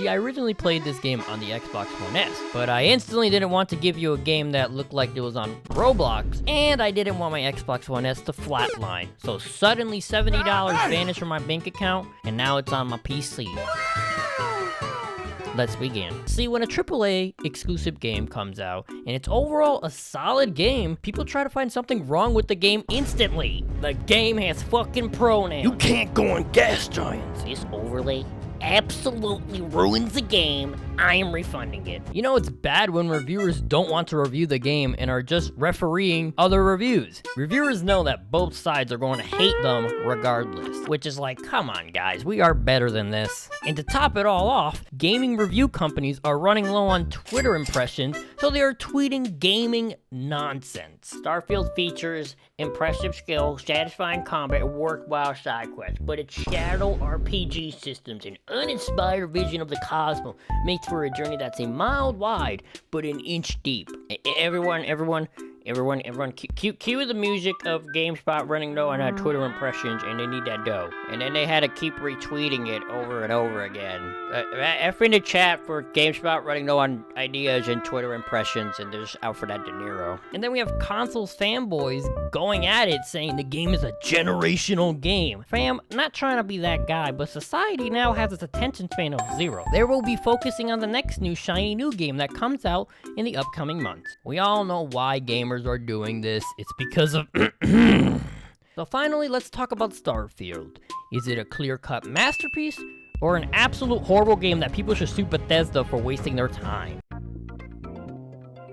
See, I originally played this game on the Xbox One S, but I instantly didn't want to give you a game that looked like it was on Roblox, and I didn't want my Xbox One S to flatline. So suddenly $70 vanished from my bank account, and now it's on my PC. Let's begin. See, when a AAA exclusive game comes out, and it's overall a solid game, people try to find something wrong with the game instantly. The game has fucking pronouns. You can't go on Gas Giants. This overlay absolutely ruins the game. I am refunding it. You know, it's bad when reviewers don't want to review the game and are just refereeing other reviews. Reviewers know that both sides are going to hate them regardless, which is like, come on guys, we are better than this. And to top it all off, gaming review companies are running low on Twitter impressions, so they are tweeting gaming nonsense. Starfield features impressive skill, satisfying combat, and worthwhile side quests, but its shadow RPG systems and uninspired vision of the cosmos makes for a journey that's a mile wide, but an inch deep. Everyone, cue the music of GameSpot running low on Twitter impressions, and they need that dough. And then they had to keep retweeting it over and over again. F in the chat for GameSpot running low on ideas and Twitter impressions, and there's out for that De Niro. And then we have consoles fanboys going at it, saying the game is a generational game. Fam, not trying to be that guy, but society now has its attention span of 0. They will be focusing on the next new shiny new game that comes out in the upcoming months. We all know why gamers are doing this. It's because of So finally, let's talk about Starfield. Is it a clear-cut masterpiece or an absolute horrible game that people should sue Bethesda for wasting their time?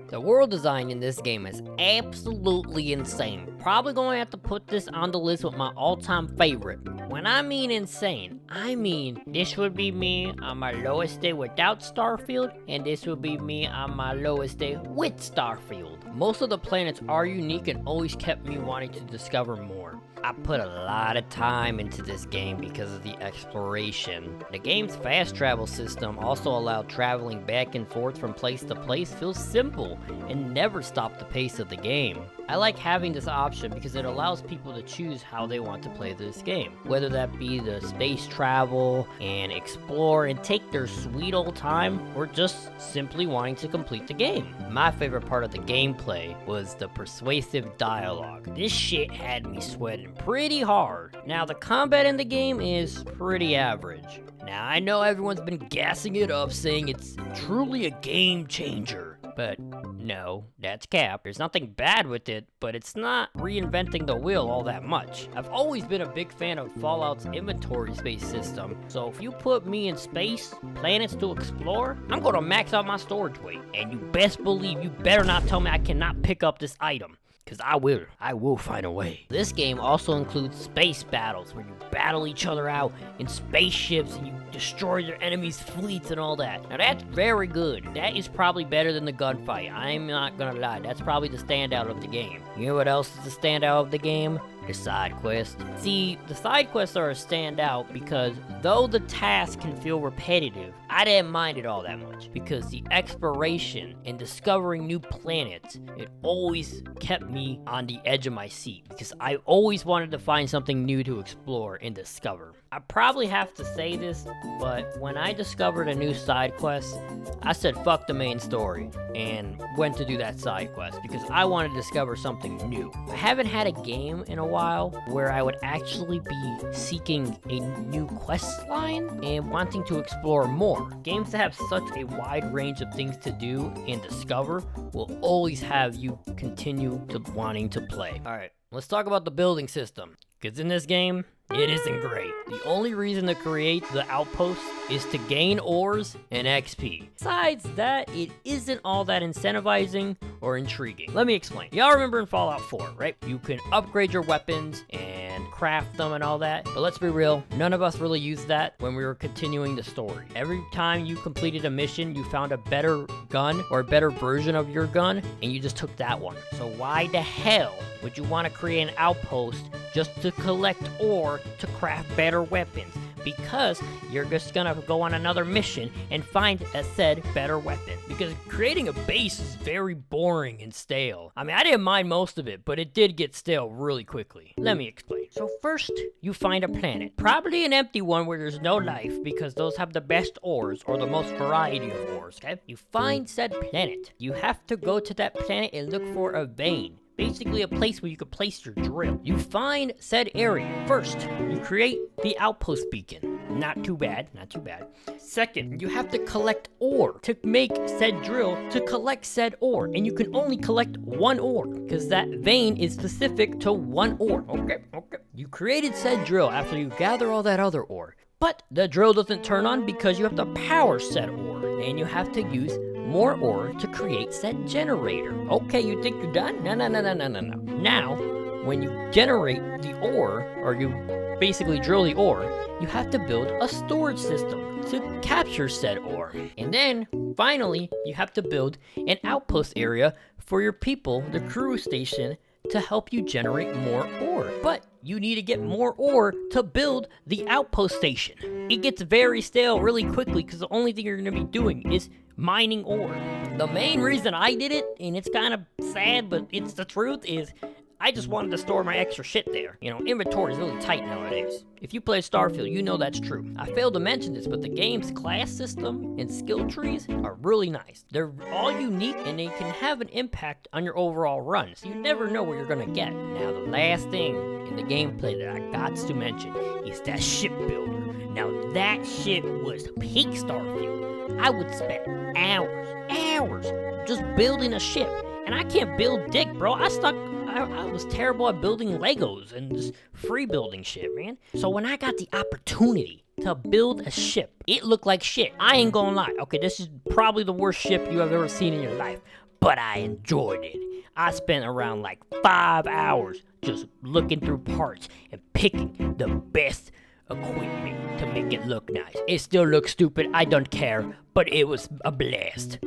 The world design in this game is absolutely insane. Probably going to have to put this on the list with my all-time favorite. When I mean insane, I mean this would be me on my lowest day without Starfield, and this would be me on my lowest day with Starfield. Most of the planets are unique and always kept me wanting to discover more. I put a lot of time into this game because of the exploration. The game's fast travel system also allowed traveling back and forth from place to place feels simple and never stopped the pace of the game. I like having this option because it allows people to choose how they want to play this game, whether that be the space travel and explore and take their sweet old time, or just simply wanting to complete the game. My favorite part of the gameplay was the persuasive dialogue. This shit had me sweating pretty hard. Now, the combat in the game is pretty average. Now, I know everyone's been gassing it up, saying it's truly a game changer. But no, that's cap. There's nothing bad with it, but it's not reinventing the wheel all that much. I've always been a big fan of Fallout's inventory space system, so if you put me in space, planets to explore, I'm gonna max out my storage weight. And you best believe you better not tell me I cannot pick up this item. Because I will find a way. This game also includes space battles, where you battle each other out in spaceships and you destroy their enemies' fleets and all that. Now that's very good. That is probably better than the gunfight. I'm not gonna lie, that's probably the standout of the game. You know what else is the standout of the game? The side quest. See, the side quests are a standout because though the task can feel repetitive, I didn't mind it all that much because the exploration and discovering new planets, it always kept me on the edge of my seat because I always wanted to find something new to explore and discover. I probably have to say this, but when I discovered a new side quest, I said fuck the main story and went to do that side quest because I wanted to discover something new. I haven't had a game in a while where I would actually be seeking a new quest line and wanting to explore more. Games that have such a wide range of things to do and discover will always have you continue to wanting to play. Alright, let's talk about the building system. Because in this game, it isn't great. The only reason to create the outpost is to gain ores and XP. Besides that, it isn't all that incentivizing or intriguing. Let me explain. Y'all remember in Fallout 4, right? You can upgrade your weapons and craft them and all that. But let's be real, none of us really used that when we were continuing the story. Every time you completed a mission, you found a better gun or a better version of your gun, and you just took that one. So why the hell would you want to create an outpost just to collect ore to craft better weapons? because you're just gonna go on another mission and find a said better weapon. Because creating a base is very boring and stale. I mean, I didn't mind most of it, but it did get stale really quickly. Let me explain. So first, you find a planet. Probably an empty one where there's no life, because those have the best ores, or the most variety of ores, okay? You find said planet. You have to go to that planet and look for a vein. Basically a place where you could place your drill. You find said area. First, you create the outpost beacon. Not too bad, not too bad. Second, you have to collect ore to make said drill to collect said ore. And you can only collect one ore, because that vein is specific to one ore. Okay. You created said drill after you gather all that other ore. But the drill doesn't turn on because you have to power said ore. And you have to use more ore to create said generator. Okay, you think you're done? No. Now, when you generate the ore, or you basically drill the ore, you have to build a storage system to capture said ore. And then, finally, you have to build an outpost area for your people, the crew station, to help you generate more ore. But you need to get more ore to build the outpost station. It gets very stale really quickly because the only thing you're going to be doing is mining ore. The main reason I did it, and it's kind of sad, but it's the truth, is I just wanted to store my extra shit there. You know, inventory is really tight nowadays. If you play Starfield, you know that's true. I failed to mention this, but the game's class system and skill trees are really nice. They're all unique, and they can have an impact on your overall run, so you never know what you're gonna get. Now, the last thing in the gameplay that I got to mention is that ship builder. Now, that shit was peak Starfield. I would spend hours just building a ship, and I can't build dick, bro. I was terrible at building Legos and just free building shit, man. So when I got the opportunity to build a ship, it looked like shit. I ain't gonna lie. Okay, this is probably the worst ship you have ever seen in your life, but I enjoyed it. I spent around like 5 hours just looking through parts and picking the best equipment to make it look nice. It still looks stupid, I don't care, but it was a blast.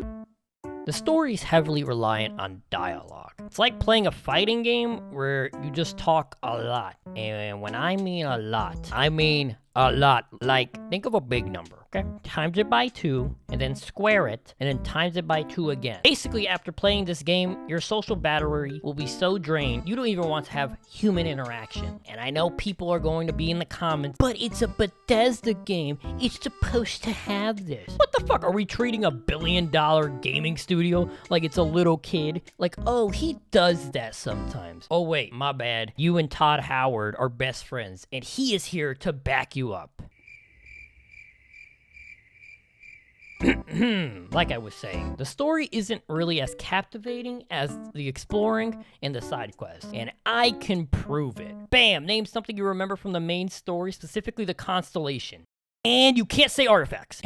The story is heavily reliant on dialogue. It's like playing a fighting game where you just talk a lot. And when I mean a lot, I mean a lot. Like, think of a big number, okay? Times it by 2, and then square it, and then times it by 2 again. Basically, after playing this game, your social battery will be so drained, you don't even want to have human interaction. And I know people are going to be in the comments, but it's a Bethesda game. It's supposed to have this. What the fuck? Are we treating a billion-dollar gaming studio like it's a little kid? Like, oh, he does that sometimes. Oh, wait, my bad. You and Todd Howard are best friends, and he is here to back you up. Like I was saying, the story isn't really as captivating as the exploring and the side quests, and I can prove it. Bam! Name something you remember from the main story, specifically the constellation. And you can't say artifacts.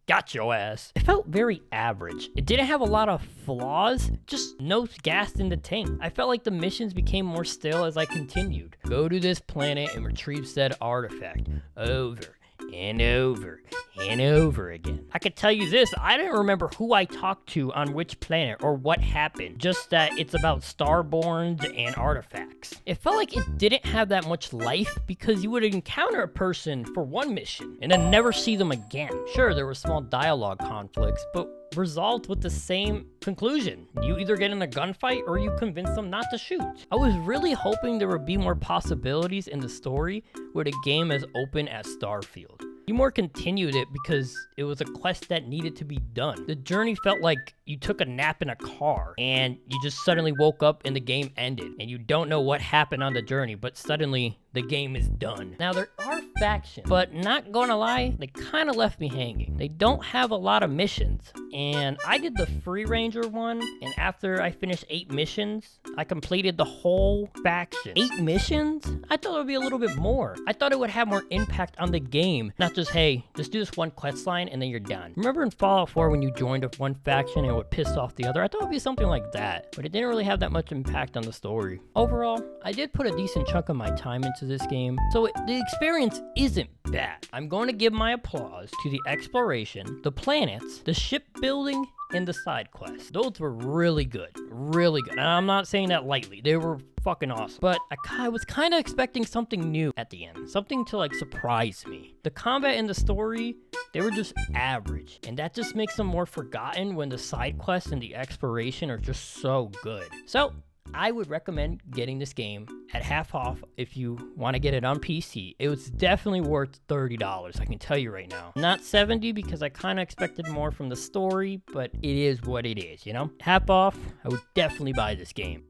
Got your ass. It felt very average. It didn't have a lot of flaws, just no gas in the tank. I felt like the missions became more stale as I continued. Go to this planet and retrieve said artifact. Over and over and over again. I could tell you this, I didn't remember who I talked to on which planet or what happened, just that it's about starborns and artifacts. It felt like it didn't have that much life because you would encounter a person for one mission and then never see them again. Sure, there were small dialogue conflicts, but resolved with the same conclusion. You either get in a gunfight or you convince them not to shoot. I was really hoping there would be more possibilities in the story with a game as open as Starfield. You more continued it because it was a quest that needed to be done. The journey felt like you took a nap in a car and you just suddenly woke up and the game ended and you don't know what happened on the journey, but suddenly the game is done. Now there are factions, but not gonna lie, they kind of left me hanging. They don't have a lot of missions, and I did the Free Ranger one, and after I finished 8 missions, I completed the whole faction. 8 missions? I thought it would be a little bit more. I thought it would have more impact on the game, not just, hey, just do this one quest line and then you're done. Remember in Fallout 4 when you joined one faction and it would piss off the other? I thought it would be something like that, but it didn't really have that much impact on the story. Overall, I did put a decent chunk of my time into this game, so the experience isn't bad. I'm going to give my applause to the exploration, the planets, the shipbuilding, and the side quests. Those were really good. Really good. And I'm not saying that lightly. They were fucking awesome. But I was kind of expecting something new at the end. Something to like surprise me. The combat and the story, they were just average. And that just makes them more forgotten when the side quests and the exploration are just so good. So, I would recommend getting this game at half off if you want to get it on PC. It was definitely worth $30, I can tell you right now. Not $70 because I kind of expected more from the story, but it is what it is, you know? Half off, I would definitely buy this game.